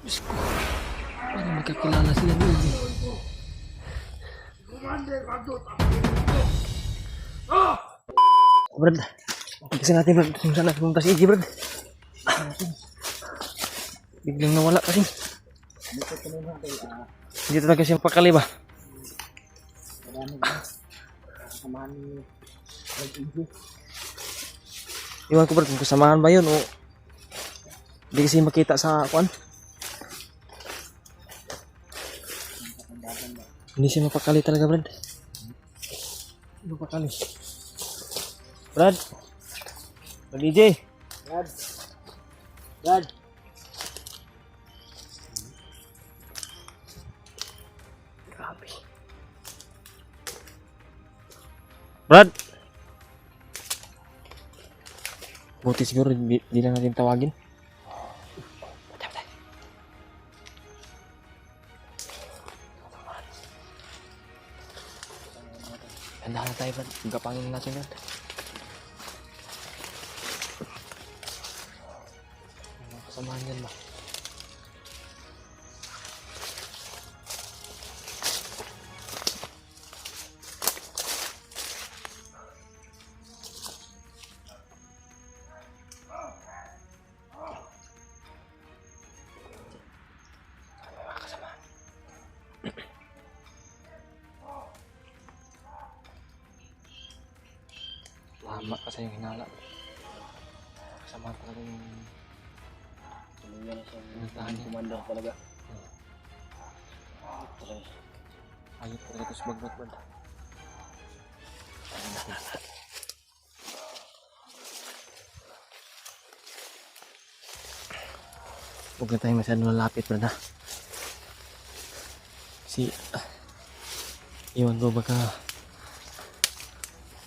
Diyos ko, parang magkakilala sila ni EJ. Brad, kasi natin Brad, kung saan natin pumunta si EJ Brad. Biglang nawala kasi. Dito na kasi yung pakali ba? Iwan ko Brad kung kasamahan ba yun o hindi kasi makita sa kuan. Hindi siya mapakali talaga Brad. Ano pakali? Brad? Brad EJ? Brad? Brad? Grabe. Brad? Buti siguro di lang natin tawagin. Handa na tayo Brad. Gapangin natin Brad. Kasamahan yan ba? Tama kasi yung hinala. Kasama talaga yung pinuntahan niya. Commander talaga. Ayot talaga ito sa bagnot Brad. Huwag na tayo masyadong malapit Brad ha. Iwan ko baka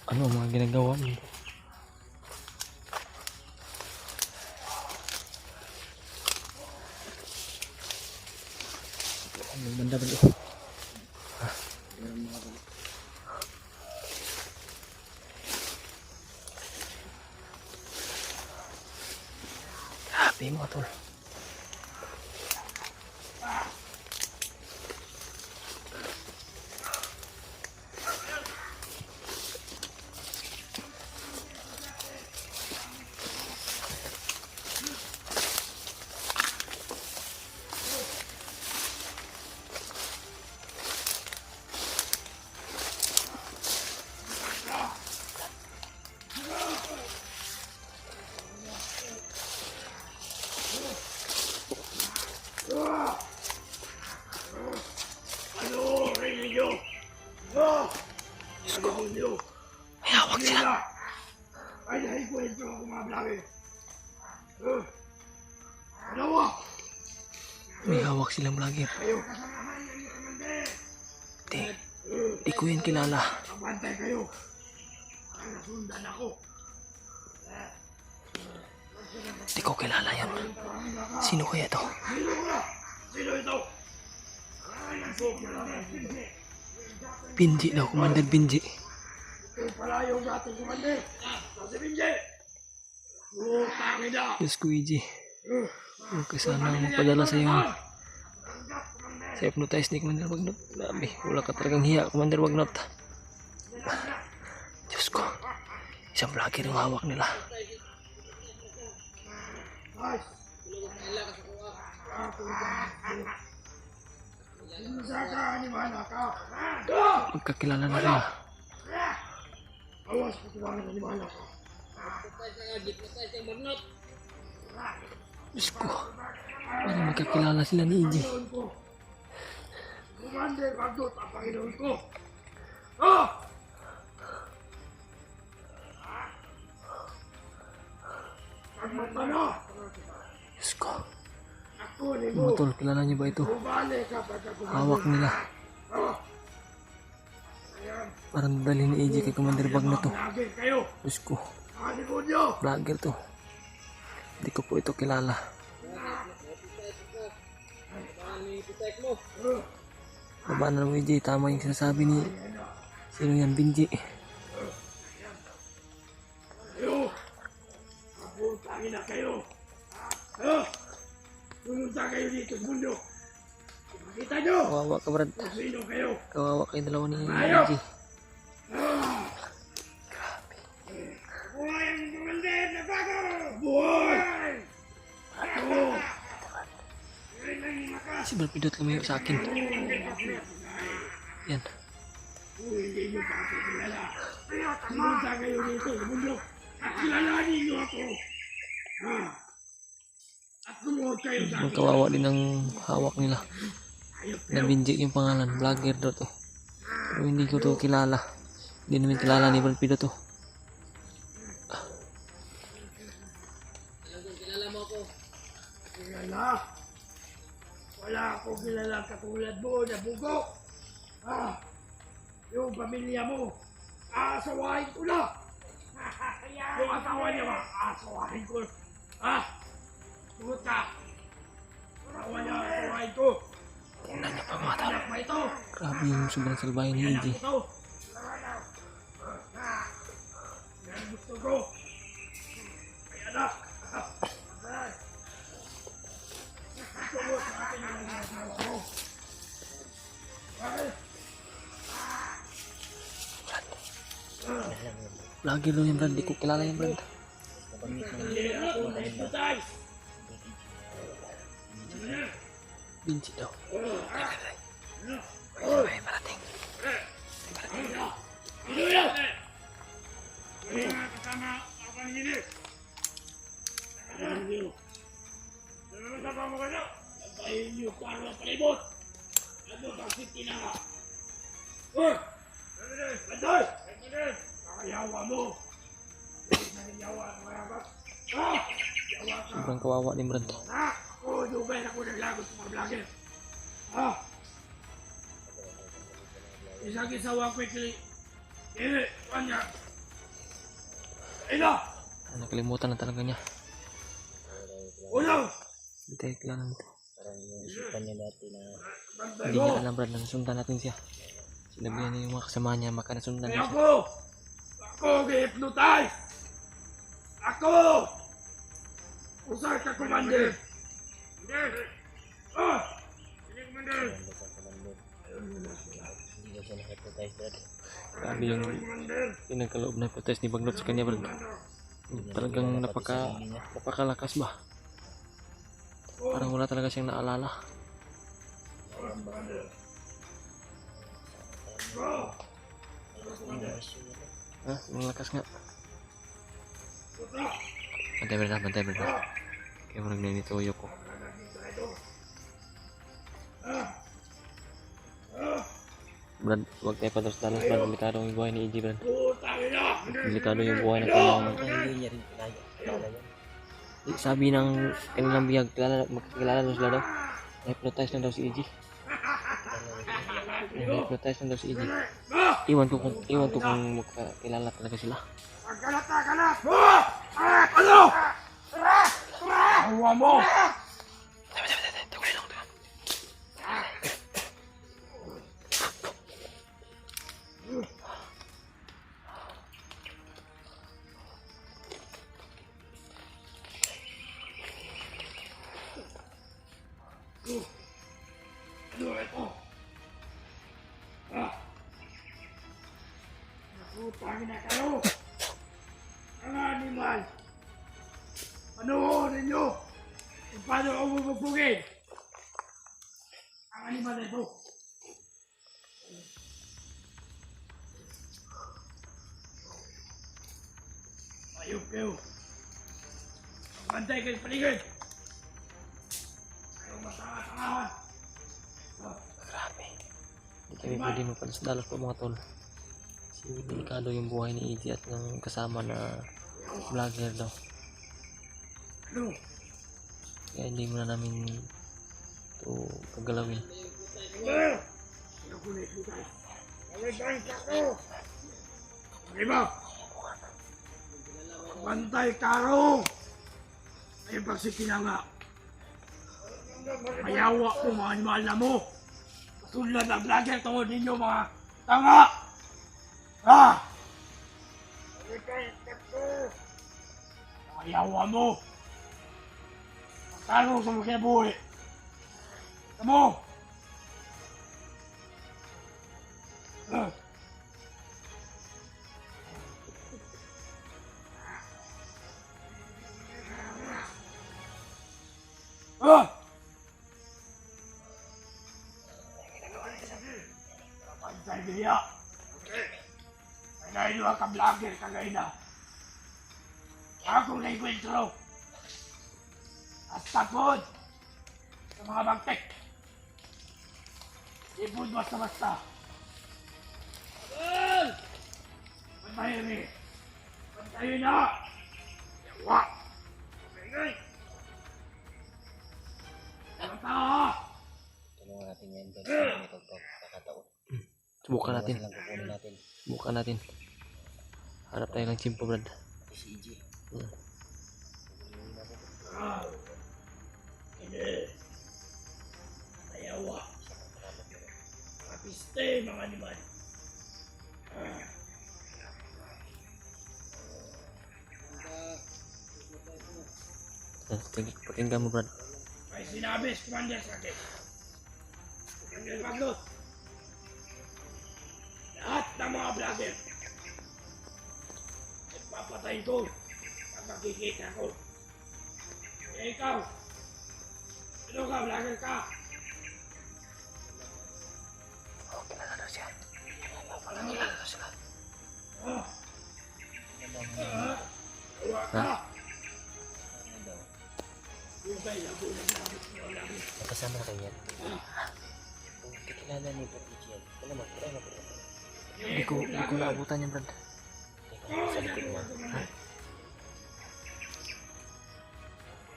ano ang mga ginagawa mo. Ano banda ba ito? Grabe mga tol. May hawak sila. Ay, nahikwento ako mga vlogger. May hawak silang vlogger. Kayo, kasamahan niyo yung Commander. Di ko yan kilala. Kabantay kayo. Ay, nasundan ako. Di ko kilala yan. Sino kaya to? Sino ka? Sino ito? Ay, nagsokya lang ang pinsi. Binji daw, Commander Binji. Ito pala yung dating Commander. Si Binji. Utangin na. Diyos ko EJ. Huwag ka sana magpadala sa iyo. Sa hypnotize ni Commander Bagnot. Grabe, wala ka talagang hiya Commander Bagnot. Diyos ko. Isang vlogger yung hawak nila. Magkakilala na rin. Awas, pagkawalan na limana ka. Diyos ko. Parang magkakilala sila ni EJ. Commander Bagnot, ang Panginoon ko. Pagmata na. Diyos ko. Akunin mo. Mga tol, kilala niyo ba ito? Bumali ka pagka Commander. Hawak nila. Parang dali ni EJ kay Commander Bagnot to. Lagi kayo. Diyos ko. Halikod nyo. Vlogger to. Hindi ko po ito kilala. Labanan mo EJ, tama yung sinasabi ni sino yan, Binji. Tangin na kayo. Pumunta kayo dito sa mundo. Makita nyo Kawawa ka, Brad. kung sino kayo. Kawawa kayong dalawa ni Ayok! EJ. Buhay ang kumandir na bago! Buhay! Ako! Si Brad Pidot lumayo sa akin. Yan. Kung hindi nyo pa ako kilala, pumunta kayo dito sa mundo at kilalanin nyo ako. At lumuhod kayo sa Ang akin. kawawa din ang hawak nila. Ayok Na Binji yung pangalan. Vlogger daw to. Pero hindi ko to kilala. Hindi namin kilala ni Brad Pidot to. kilala. Wala akong kilala katulad mo na bugo. Yung pamilya mo, aasawahin ko na. Yung asawa niya ba, aasawahin ko. Pumunta. Asawa niya, aasawahin ko. Tingnan niya pa mga tao. Anak ba ito? Grabe yung sobrang salbahin ni EJ. Ito. Yan gusto ko. Kaya na. Gusto mo sa akin ang mga asawa mo. Vlogger daw yung Brad. Di ko kilala yung Brad. Hindi ako na-hypnotize. Binji daw. May parating. Ito yan! Mga kasama ako ng hindi. Sabihin niyo. Sabihin mo kayo. Sabihin niyo para palibot. Ano ba si Tinanga? Bandoy! Kakayawa mo. Nakayawa ang mga yawa ka. Sobrang kawawa ni Brad. Ako, dugay ako ng lagot sa mga vlogger. Isang isawa ko ikili. Kanya. Ina! Nakalimutan na talaga niya. Ulang! Hindi tayo kilala nito. Bantay Hindi mo! niya alam Brad na nasundan natin siya. Sinabihan niya yung mga kasama niya baka nasundan Kaya niya siya. ako! Ako, gi-hypnotize! Ako! Usar ka, Commander! Hindi! Hindi, Commander! Grabe yung pinagkaloob na protest ni Bagnot sa kanya Brad. Talagang napakalakas ba? Parang wala talaga siyang naalala. Malakas nga. Bantay Brad. Kaya marag na nituyo ko. Brad, huwag tayo pados-dalos Brad. Delikado yung buhay ni EJ Brad. Putang ina! Delikado yung buhay ng kanyang... Sabi ng kanilang biyag, magkakilala na sila daw. Na-hypnotize na daw si EJ. Na-hypnotize na daw si EJ. Iwan ko kung magkakilala talaga sila. Pagkalata ka na! Ano? Awa mo! Tuloy lang. Ano ito? Nakutang na kayo! Mga animal! Panoorin ninyo kung paano ako bubugbugin! Ang animal na ito! Ayok kayo! Magbantay kayo sa paligid! Ayaw matanga-tangahan! Grabe. Hindi kami pwede mapados-dalos po mga tol. Kasi delikado yung buhay ni EJ at ng kasama na vlogger daw. Ano? Kaya hindi muna namin ito kagalawin. Ano ko na ito guys? Naligang ka ko! Diba? Bantay karo! Ay pagsikinanga. Mayawa ko mga animal na mo. Tulad ng vlogger tungod ninyo mga tanga! Naligang ka ko! Mga Ayawa mo! Magkano sa mga kinabuhi? Kamu! Ah! Pantay niya. Kaya ino ka vlogger kagay na. Ako na ikwentro. Hasta pod. Sa mga bagtek. Ipod basta-basta. Abel! Pantayin ni. Pantayin na. Yawa. Pagay. Tulungan natin yan doon sa may pagkakataon. Subukan natin. Lang kukunin natin. Subukan natin. Harap tayo ng chimpo, Brad. Si EJ. Hindi. Ayawa. Kapiste mga animal. Pakinggan mo, Brad. May sinabi si Commander sa akin. Commander Magnus. Lahat ng mga vlogger. Ipapatay ko pag nakikita ko. Eh ikaw. Ano ka, vlogger ka? Kilala na siya. Kilala na sila. Tawa ka. Yung kay lago na gamit mo lang. Nakasama na kayo yan. Kung kakilala ni Brad EJ yan, wala mo. Hindi ko naabutan yan, Brad. Teka, sa likod mo.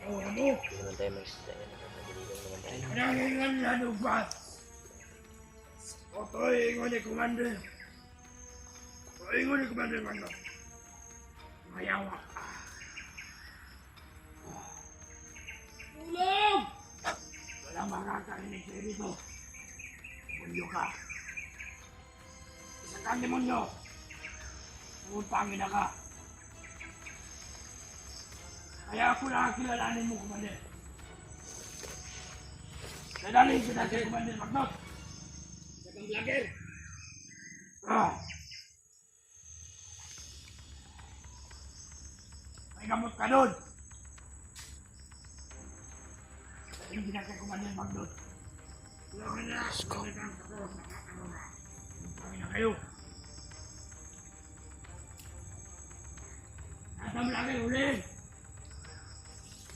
Oh, ano? Hindi naman tayo magsita yan. Nagpapagiligang naman tayo. Nangingan na lubat. Otoy, ingon ni Commander. Otoy, ingon ni Commander Magnus. Mayawa ka. Tulong! Walang makakarinig sa'yo dito. Demonyo ka. Isa kang demonyo. Putangin na ka. Kaya ako nakakilalanin mo, Commander. Dadalhin kita kay Commander Magnus. Isa kang vlogger. May gamot ka doon. Dadalhin kita kay Commander Magnus. Tulungan na. Putangin na kayo. Nasa vlogger ulit.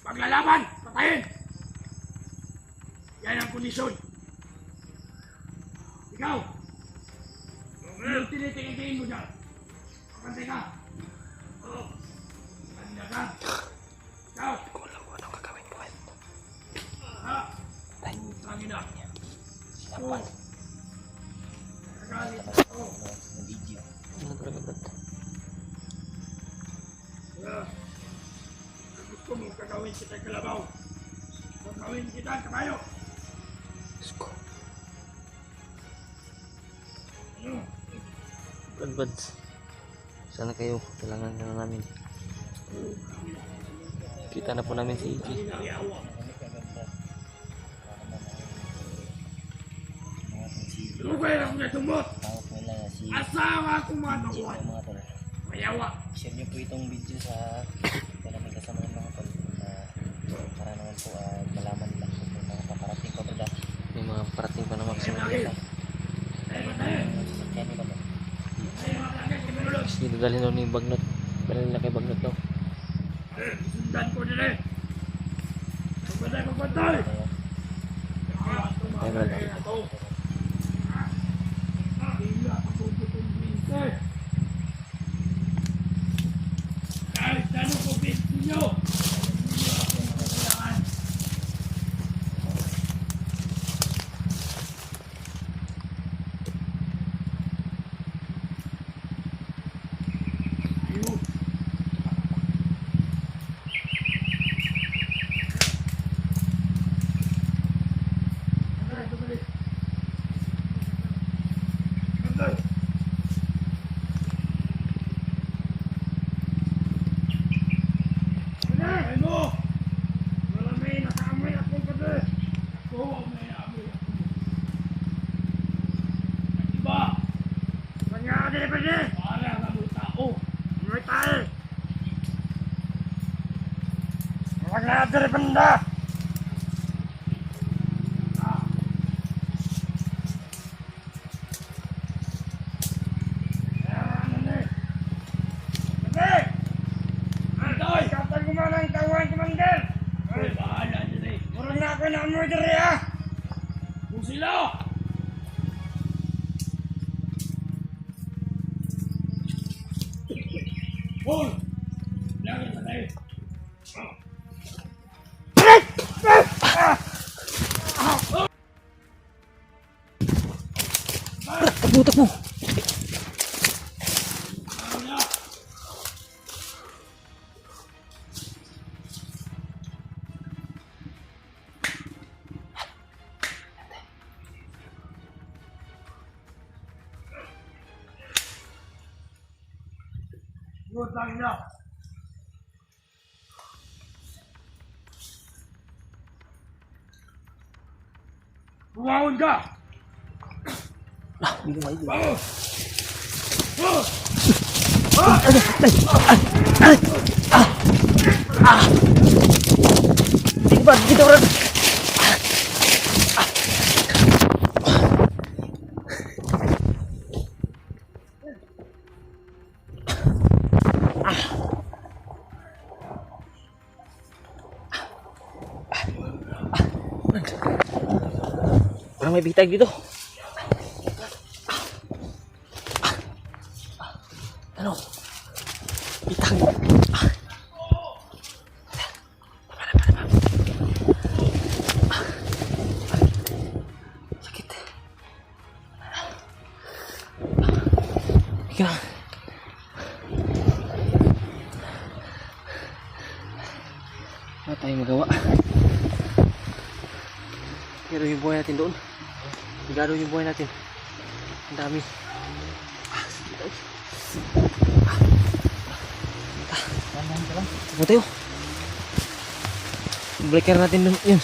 Paglalaban, patayin! Yan ang kondisyon. Ikaw! Yung tinitingin mo dyan. Kapantay ka. Oo. Kapantay ka. Ikaw! Wala ko anong gagawin ko. Ha? Tangin na. Oo. Nagagalit. Oo. Ng EJ. Ano talaga, Brad? Gusto mo gagawin kita kalabaw. Gagawin kita kabayo. Sko. Ano? Brad. Sana kayo. Kailangan na namin. Kita na po namin si EJ. Nangyawa. Lugay ako na tumot. Tawag ko lang si Asawa ko EJ matawa. mga tol. Mayawa. Share niyo po itong video sa maraming kasama ng mga tol. Para naman po malaman nila kung may mga paparating pa ba. May mga parating pa na magsunod nila. Sasakyan nila ba? Dito dalhin daw ni Bagnot. Dalhin nila kay Bagnot daw. Sundan ko din eh. Pagpantay. Ay, Brad. Kahit ano ko pinto nyo. Wag na dari benda. Antoy, kapag gumanang tawag komander. Ay, bahala dyan eh. Murang na ako na mo diri ha. Kung sila. Paul! Lagi na tayo. Takbo, takbo! Good lang na. Bumangon ka! Hindi ko maigi. Bangon! Hindi ba? Dito rin! Parang may bitag dito. Ano? Bitag. Sakit. Ika. Wala tayong magawa. Pero yung buhay natin doon. Sigado yung buhay natin. Ang dami. Tama tayo. Breaker natin dun. Yun.